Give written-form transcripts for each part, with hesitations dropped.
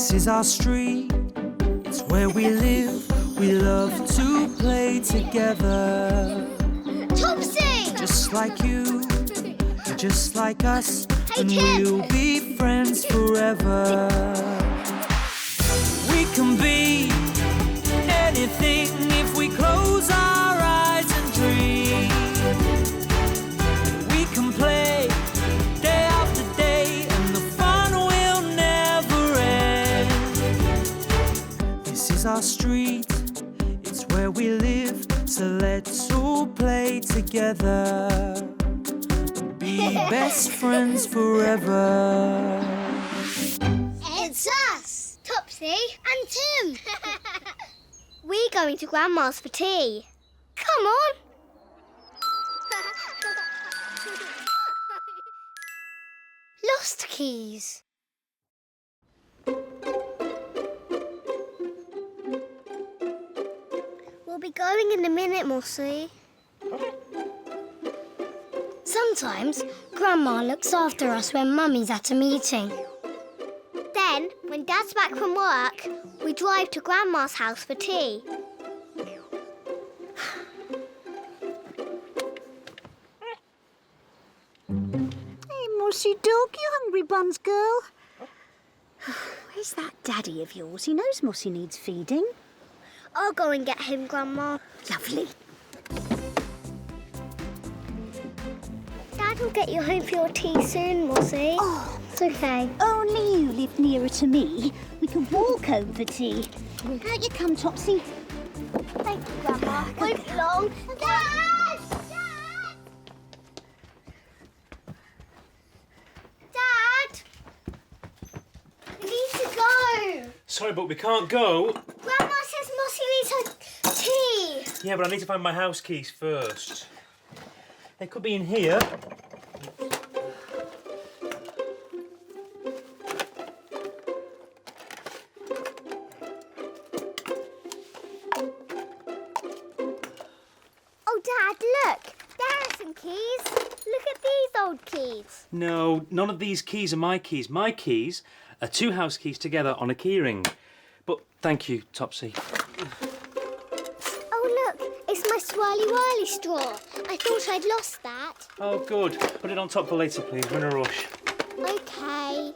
This is our street, it's where we live. We love to play together. Topsy! Just like you, just like us, Hey, and Tim. we'll be friends forever. We can be anything if we close our eyes and dream. We can play day after day, and the fun will never end. This is our street, it's where we live, so let's all play together. Be best friends forever. It's us, Topsy and Tim. We're going to Grandma's for tea. Come on. Lost keys. We'll be going in a minute, Mossy. Sometimes Grandma looks after us when Mummy's at a meeting. Then, when Dad's back from work, we drive to Grandma's house for tea. Hey, Mossy dog, you hungry buns girl? Where's that daddy of yours? He knows Mossy needs feeding. I'll go and get him, Grandma. Lovely. Dad will get you home for your tea soon, Mossy. Oh, It's okay. only you live nearer to me. We can walk home for tea. Out you come, Topsy. Thank you, Grandma. Won't be long. Dad! Dad! Dad! We need to go. Sorry, but we can't go. Grandma says Mossy needs her tea. Yeah, but I need to find my house keys first. They could be in here. Oh, Dad, look. There are some keys. Look at these old keys. No, none of these keys are my keys. My keys are two house keys together on a keyring. But thank you, Topsy. Oh, look. It's my swirly whirly straw. I thought I'd lost that. Oh, good. Put it on top for later, please. We're in a rush. Okay.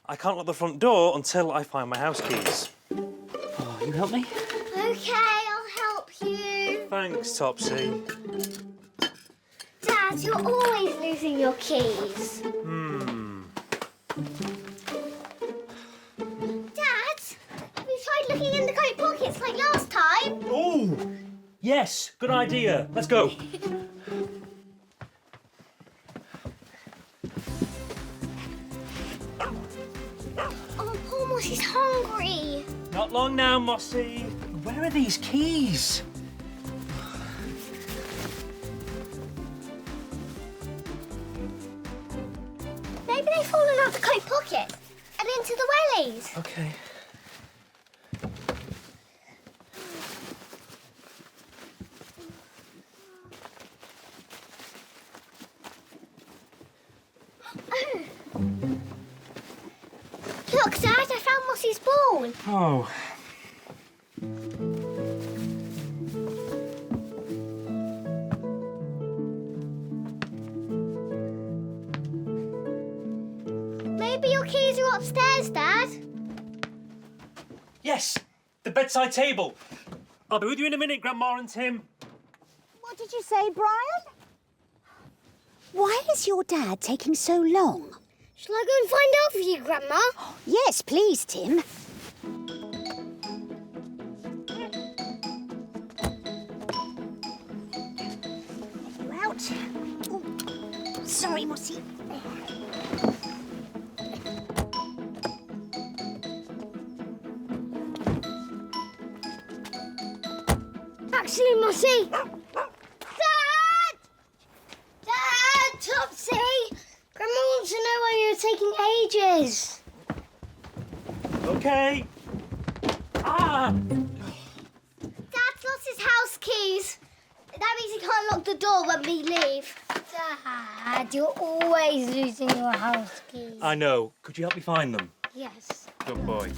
I can't lock the front door until I find my house keys. Oh, you help me? Okay, I'll help you. Thanks, Topsy. Dad, you're always losing your keys. Dad, have you tried looking in the coat pockets like last time? Oh, yes. Good idea. Let's go. Oh, poor Mossy's hungry. Not long now, Mossy. Where are these keys? Maybe they've fallen out the coat pocket and into the wellies. Okay. Look, Dad, I found Mossy's ball. Oh. Maybe your keys are upstairs, Dad. Yes, the bedside table. I'll be with you in a minute, Grandma and Tim. What did you say, Brian? Why is your dad taking so long? Shall I go and find out for you, Grandma? Yes, please, Tim. You out? Oh, sorry, Mossy. Actually, Mossy. Dad! Dad! Topsy! Grandma wants to know why you're taking ages. Okay. Ah! Dad's lost his house keys. That means he can't lock the door when we leave. Dad, you're always losing your house keys. I know. Could you help me find them? Yes. Good boy.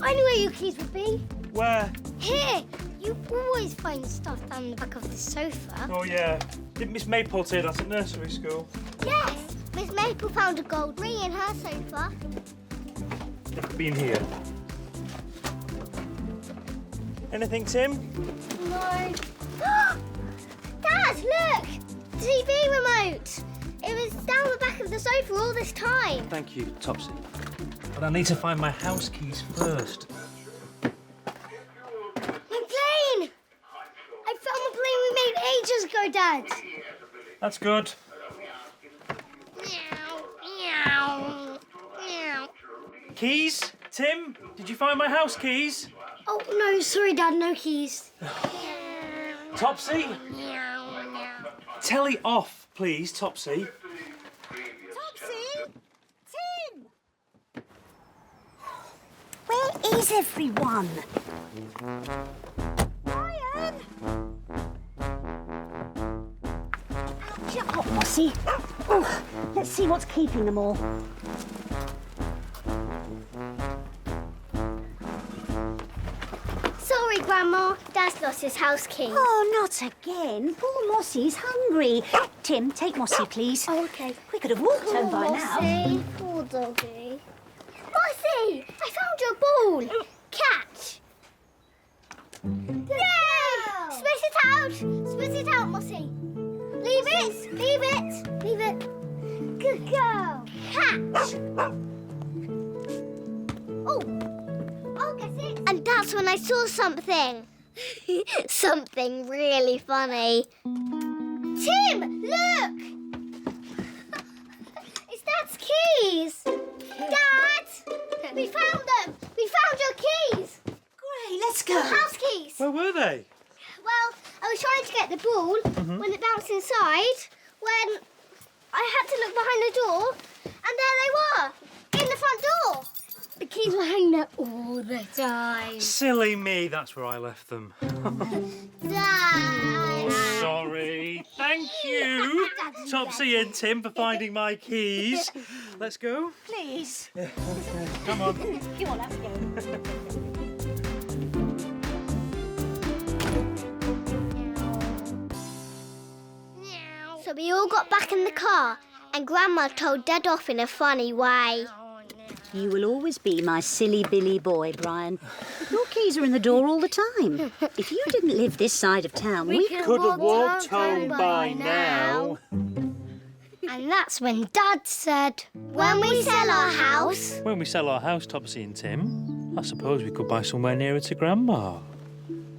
I knew where your keys would be. Where? Here. You always find stuff down the back of the sofa. Oh, yeah. Didn't Miss Maypole say that at nursery school? Yes. Miss Maple found a gold ring in her sofa. It could be in here. Anything, Tim? No. Dad, look! TV remote! It was down the back of the sofa all this time. Thank you, Topsy. But I need to find my house keys first. My plane! I found the plane we made ages ago, Dad. That's good. Meow, meow, meow. Keys? Tim, did you find my house keys? Oh, no, sorry, Dad, no keys. Topsy? Meow, meow. Telly off, please, Topsy. Topsy! Tim! Where is everyone? Brian! Shut up, Mossy. Oh, let's see what's keeping them all. Sorry, Grandma. Dad's lost his house keys. Oh, not again. Poor Mossy's hungry. Tim, take Mossy, please. Oh, okay. We could have walked home by now. Mossy. Poor doggy. Mossy! I found your ball. Catch. Yay! Spit it out. Spit it out, Mossy. Leave it. Leave it. Leave it. Good girl. Catch. Oh. I'll get it. And that's when I saw something. Something really funny. Tim, look! It's Dad's keys. Dad! We found them. We found your keys. Great, let's go. Your house keys. Where were they? Well, I was trying to get the ball when it bounced inside. When I had to look behind the door, and there they were, in the front door. The keys were hanging there all the time. Silly me, that's where I left them. Dad. Sorry. Thank you, Topsy and Tim, for finding my keys. Let's go. Please. Yeah, okay. Come on. Come on, let's go. So we all got back in the car, and Grandma told Dad off in a funny way. You will always be my silly Billy boy, Brian. Your keys are in the door all the time. If you didn't live this side of town, we Could have walked home by now. And that's when Dad said, when we sell our house... When we sell our house, Topsy and Tim, I suppose we could buy somewhere nearer to Grandma.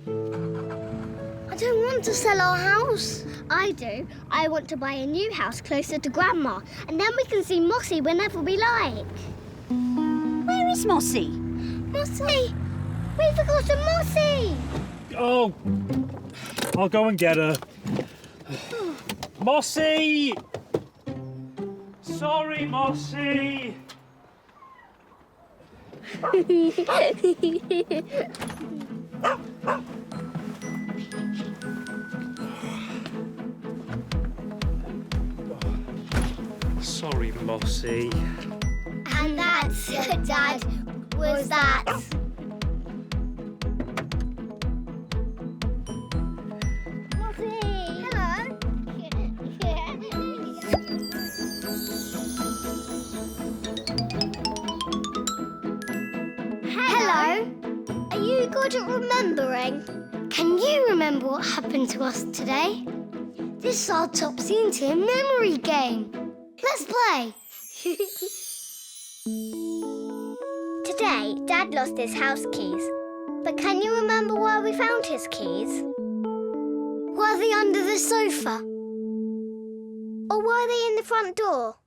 I don't want to sell our house. I do. I want to buy a new house closer to Grandma, and then we can see Mossy whenever we like. Where is Mossy? Mossy! We've forgotten Mossy! Oh, I'll go and get her. Mossy! Sorry, Mossy! Sorry, Mossy. And that's, Dad, was that. Mossy! Hello? Hello? Are you good at remembering? Can you remember what happened to us today? This is our Topsy and Tim memory game. Let's play. Today, Dad lost his house keys. But can you remember where we found his keys? Were they under the sofa? Or were they in the front door?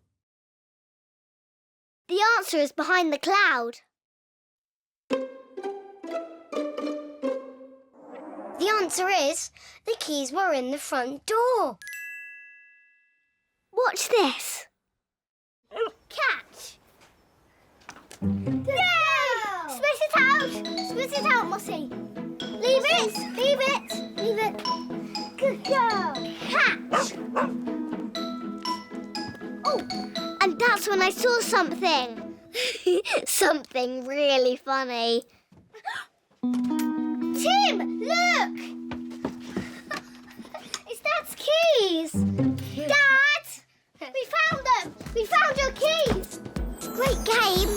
The answer is behind the cloud. The answer is the keys were in the front door. Watch this. Catch! Yeah! Spit it out! Spit it out, Mossy. Leave Leave it! Leave it! Leave it! Good girl! Catch! Oh, and that's when I saw something. Something really funny. Tim, look! It's Dad's keys! Dad! We found them! We found your keys! Great game!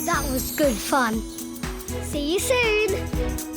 That was good fun. See you soon!